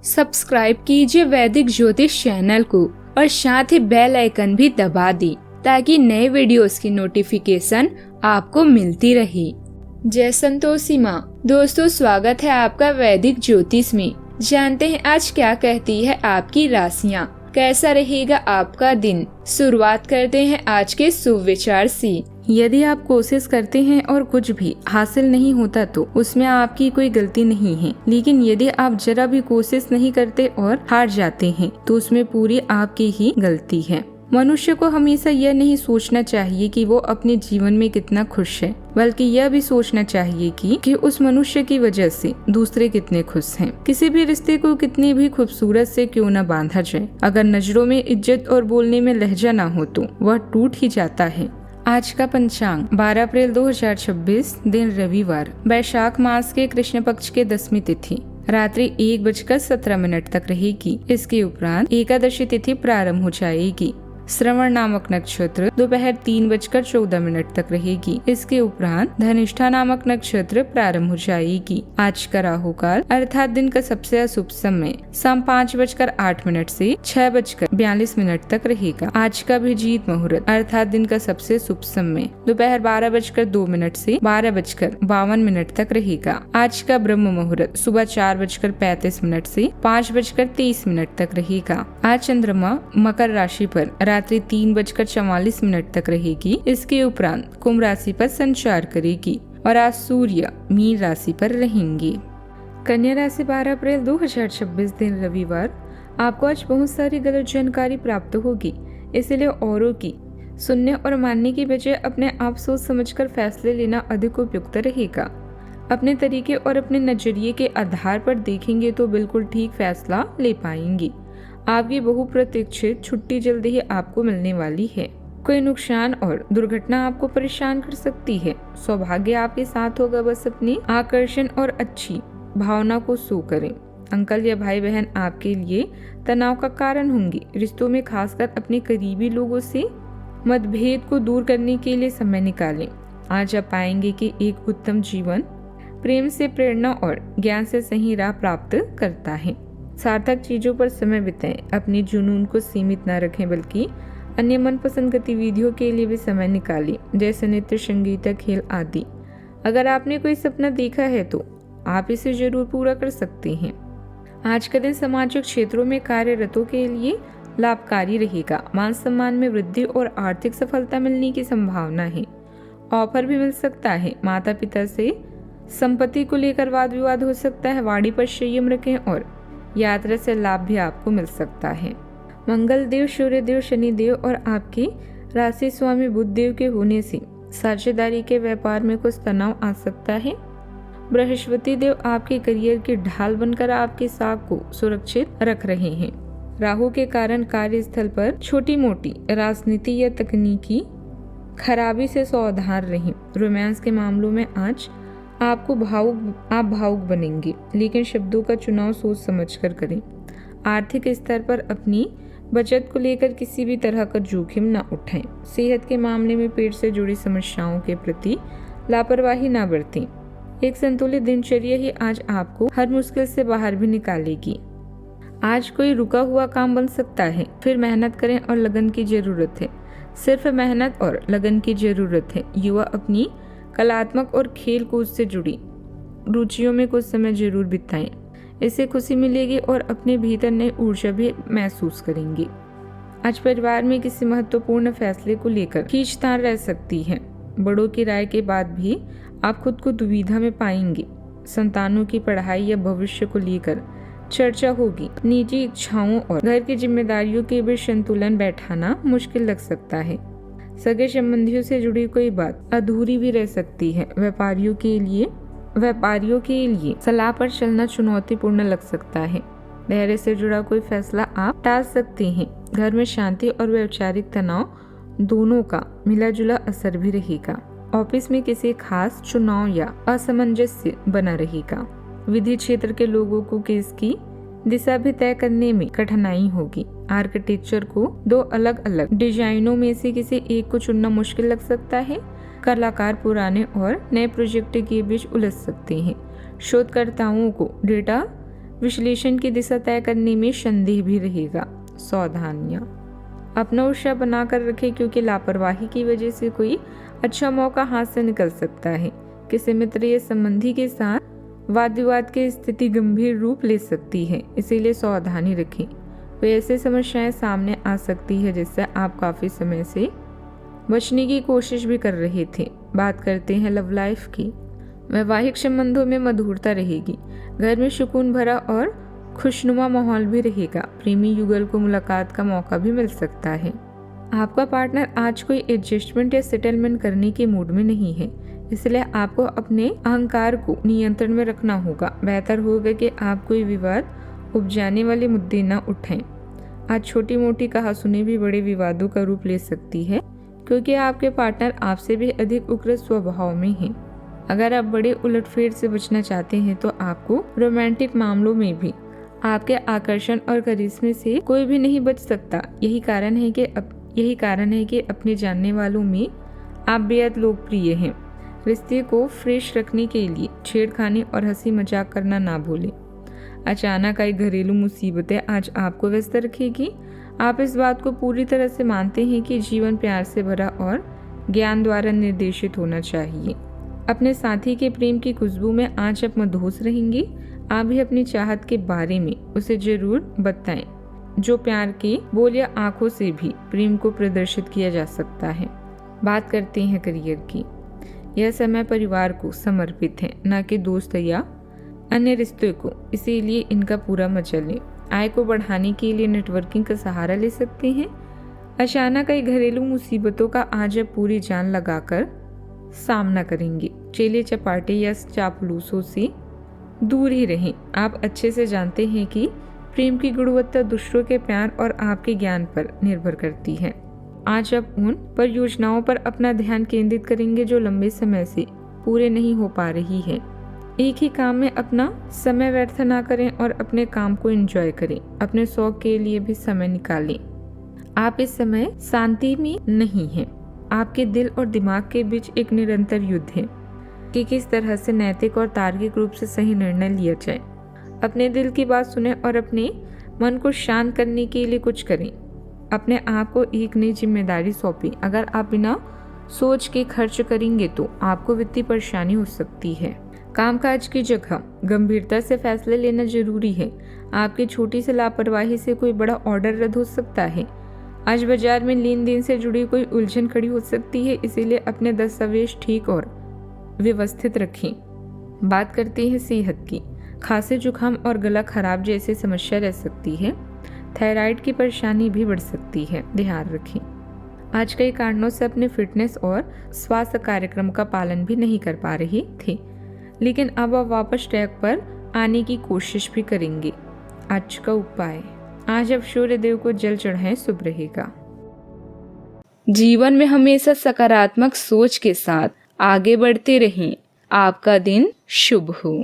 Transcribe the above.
Subscribe कीजिए वैदिक ज्योतिष चैनल को और साथ ही बेल आइकन भी दबा दी ताकि नए वीडियोस की नोटिफिकेशन आपको मिलती रहे। जय संतोषी माँ। दोस्तों, स्वागत है आपका वैदिक ज्योतिष में। जानते हैं आज क्या कहती है आपकी राशियाँ, कैसा रहेगा आपका दिन। शुरुआत करते हैं आज के शुभ विचार से। यदि आप कोशिश करते हैं और कुछ भी हासिल नहीं होता तो उसमें आपकी कोई गलती नहीं है, लेकिन यदि आप जरा भी कोशिश नहीं करते और हार जाते हैं तो उसमें पूरी आपकी ही गलती है। मनुष्य को हमेशा यह नहीं सोचना चाहिए कि वो अपने जीवन में कितना खुश है, बल्कि यह भी सोचना चाहिए कि उस मनुष्य की वजह से दूसरे कितने खुश हैं। किसी भी रिश्ते को कितनी भी खूबसूरत से क्यों न बांधा जाए, अगर नजरों में इज्जत और बोलने में लहजा ना हो तो वह टूट ही जाता है। आज का पंचांग 12 अप्रैल 2026, दिन रविवार, वैशाख मास के कृष्ण पक्ष के 10वीं तिथि रात्रि 1:17 तक रहेगी। इसके उपरांत एकादशी तिथि प्रारंभ हो जाएगी। श्रवण नामक नक्षत्र दोपहर 3:14 तक रहेगी। इसके उपरांत धनिष्ठा नामक नक्षत्र प्रारंभ हो जाएगी। आज का राहु काल अर्थात दिन का सबसे अशुभ समय शाम 5:08 से 6:42 तक रहेगा। आज का अभिजीत मुहूर्त अर्थात दिन का सबसे शुभ समय दोपहर 12:02 से 12:52 तक रहेगा। आज का ब्रह्म मुहूर्त सुबह 4:35 से 5:23 तक रहेगा। आज चंद्रमा मकर राशि पर रात्रि 3:44 तक रहेगी। इसके उपरांत कुंभ राशि पर संचार करेगी और आज सूर्य मीन राशि पर रहेंगे। कन्या राशि 12 अप्रैल 2026, दिन रविवार, आपको आज बहुत सारी गलत जानकारी प्राप्त होगी, इसलिए औरों की सुनने और मानने की बजाय अपने आप सोच समझकर फैसले लेना अधिक उपयुक्त रहेगा। अपने तरीके और अपने नजरिए के आधार पर देखेंगे तो बिल्कुल ठीक फैसला ले पाएंगे। आपकी बहुप्रतीक्षित छुट्टी जल्दी ही आपको मिलने वाली है। कोई नुकसान और दुर्घटना आपको परेशान कर सकती है। सौभाग्य आपके साथ होगा, बस अपनी आकर्षण और अच्छी भावना को शो करें। अंकल या भाई बहन आपके लिए तनाव का कारण होंगे। रिश्तों में खासकर अपने करीबी लोगों से मतभेद को दूर करने के लिए समय निकालें। आज आप पाएंगे कि एक उत्तम जीवन प्रेम से प्रेरणा और ज्ञान से सही राह प्राप्त करता है। सार्थक चीजों पर समय बिताएं। अपने जुनून को सीमित न रखें, बल्कि अन्य मनपसंद गतिविधियों के लिए भी समय निकालें, जैसे नृत्य, संगीत, खेल आदि। अगर आपने कोई सपना देखा है तो आप इसे जरूर पूरा कर सकते हैं। आज का दिन सामाजिक क्षेत्रों में कार्यरतों के लिए लाभकारी रहेगा। मान सम्मान में वृद्धि और आर्थिक सफलता मिलने की संभावना है। ऑफर भी मिल सकता है। माता पिता से संपत्ति को लेकर वाद विवाद हो सकता है। वाणी पर संयम रखें और यात्रा से लाभ भी आपको मिल सकता है। मंगल देव, सूर्य देव, शनि देव और आपके राशि स्वामी बुध देव के होने से साझेदारी के व्यापार में कुछ तनाव आ सकता है। बृहस्पति देव आपके करियर की ढाल बनकर आपके साख को सुरक्षित रख रहे हैं। राहु के कारण कार्यस्थल पर छोटी मोटी राजनीति या तकनीकी खराबी से सावधान रहें। रोमांस के मामलों में आज आप भावुक बनेंगे, लेकिन शब्दों का चुनाव सोच समझकर करें। आर्थिक स्तर पर अपनी बचत को लेकर किसी भी तरह का जोखिम न उठाएं। सेहत के मामले में पेट से जुड़ी समस्याओं के प्रति लापरवाही न बरतें। एक संतुलित दिनचर्या ही आज आपको हर मुश्किल से बाहर भी निकालेगी। आज कोई रुका हुआ काम बन सकता है, फिर मेहनत करें और लगन की जरूरत है। सिर्फ मेहनत और लगन की जरूरत है। युवा अपनी कलात्मक और खेल कूद से जुड़ी रुचियों में कुछ समय जरूर बिताएं। इससे खुशी मिलेगी और अपने भीतर नई ऊर्जा भी महसूस करेंगे। आज परिवार में किसी महत्वपूर्ण फैसले को लेकर खींचतान रह सकती है। बड़ों की राय के बाद भी आप खुद को दुविधा में पाएंगे। संतानों की पढ़ाई या भविष्य को लेकर चर्चा होगी। निजी इच्छाओं और घर की जिम्मेदारियों के बीच संतुलन बैठाना मुश्किल लग सकता है। सगे संबंधियों से जुड़ी कोई बात अधूरी भी रह सकती है। व्यापारियों के लिए सलाह पर चलना चुनौतीपूर्ण लग सकता है। धैर्य से जुड़ा कोई फैसला आप टाल सकते हैं। घर में शांति और वैचारिक तनाव दोनों का मिला जुला असर भी रहेगा। ऑफिस में किसी खास चुनाव या असमंजस्य बना रहेगा। विधि क्षेत्र के लोगों को केस की दिशा भी तय करने में कठिनाई होगी। आर्किटेक्चर को 2 अलग अलग डिजाइनों में से किसी एक को चुनना मुश्किल लग सकता है। कलाकार पुराने और नए प्रोजेक्ट के बीच उलझ सकते हैं। शोधकर्ताओं को डेटा विश्लेषण की दिशा तय करने में संदेह भी रहेगा। सावधानियां, अपना उत्साह बनाकर रखें क्योंकि लापरवाही की वजह से कोई अच्छा मौका हाथ से निकल सकता है। किसी मित्र या संबंधी के साथ वाद विवाद की स्थिति गंभीर रूप ले सकती है, इसीलिए सावधानी रखें। कोई ऐसी समस्याएं सामने आ सकती है जिससे आप काफी समय से बचने की कोशिश भी कर रहे थे। बात करते हैं लव लाइफ की। वैवाहिक संबंधों में मधुरता रहेगी। घर में सुकून भरा और खुशनुमा माहौल भी रहेगा। प्रेमी युगल को मुलाकात का मौका भी मिल सकता है। आपका पार्टनर आज कोई एडजस्टमेंट या सेटलमेंट करने के मूड में नहीं है, इसलिए आपको अपने अहंकार को नियंत्रण में रखना होगा। बेहतर होगा कि आप कोई विवाद उपजाने वाले मुद्दे न उठाएं। आज छोटी मोटी कहासुनी भी बड़े विवादों का रूप ले सकती है, क्योंकि आपके पार्टनर आपसे भी अधिक उग्र स्वभाव में है। अगर आप बड़े उलटफेर से बचना चाहते हैं तो आपको रोमांटिक मामलों में भी आपके आकर्षण और करिश्मे से कोई भी नहीं बच सकता। यही कारण है कि अपने जानने वालों में आप बेहद लोकप्रिय हैं। रिश्ते को फ्रेश रखने के लिए छेड़खानी और हंसी मजाक करना ना भूलें। अचानक आई घरेलू मुसीबतें आज आपको व्यस्त रखेगी। आप इस बात को पूरी तरह से मानते हैं कि जीवन प्यार से भरा और ज्ञान द्वारा निर्देशित होना चाहिए। अपने साथी के प्रेम की खुशबू में आज आप मदहोश रहेंगे। आप भी अपनी चाहत के बारे में उसे जरूर बताएं, जो प्यार के बोल या आंखों से भी प्रेम को प्रदर्शित किया जा सकता है। बात करते हैं करियर की। यह समय परिवार को समर्पित है, न कि दोस्त या अन्य रिश्तों को, इसीलिए इनका पूरा मजा लें। आय को बढ़ाने के लिए नेटवर्किंग का सहारा ले सकते हैं। अचानक आई घरेलू मुसीबतों का आज आप पूरी जान लगाकर सामना करेंगे। चेले चपाटे या चापलूसों से दूर ही रहें। आप अच्छे से जानते हैं कि प्रेम की गुणवत्ता दूसरों के प्यार और आपके ज्ञान पर निर्भर करती है। आज आप उन परियोजनाओं पर अपना ध्यान केंद्रित करेंगे जो लंबे समय से पूरे नहीं हो पा रही है। एक ही काम में अपना समय व्यर्थ ना करें और अपने काम को एंजॉय करें। अपने शौक के लिए भी समय निकालें। आप इस समय शांति में नहीं हैं। आपके दिल और दिमाग के बीच एक निरंतर युद्ध है कि किस तरह से नैतिक और तार्किक रूप से सही निर्णय लिया जाए। अपने दिल की बात सुने और अपने मन को शांत करने के लिए कुछ करें। अपने आप को एक नई जिम्मेदारी सौंपें। अगर आप बिना सोच के खर्च करेंगे तो आपको वित्तीय परेशानी हो सकती है। कामकाज की जगह गंभीरता से फैसले लेना जरूरी है। आपकी छोटी सी लापरवाही से कोई बड़ा ऑर्डर रद्द हो सकता है। आज बाजार में लेन देन से जुड़ी कोई उलझन खड़ी हो सकती है, इसीलिए अपने दस्तावेज ठीक और व्यवस्थित रखें। बात करते हैं सेहत की। खांसी, जुकाम और गला खराब जैसी समस्या रह सकती है। थायराइड की परेशानी भी बढ़ सकती है, ध्यान रखें। आज कई कारणों से अपने फिटनेस और स्वास्थ्य कार्यक्रम का पालन भी नहीं कर पा रहे थे, लेकिन अब आप वापस ट्रैक पर आने की कोशिश भी करेंगे। आज का उपाय, आज आप सूर्य देव को जल चढ़ाएं, शुभ रहेगा। जीवन में हमेशा सकारात्मक सोच के साथ आगे बढ़ते रहें। आपका दिन शुभ हो।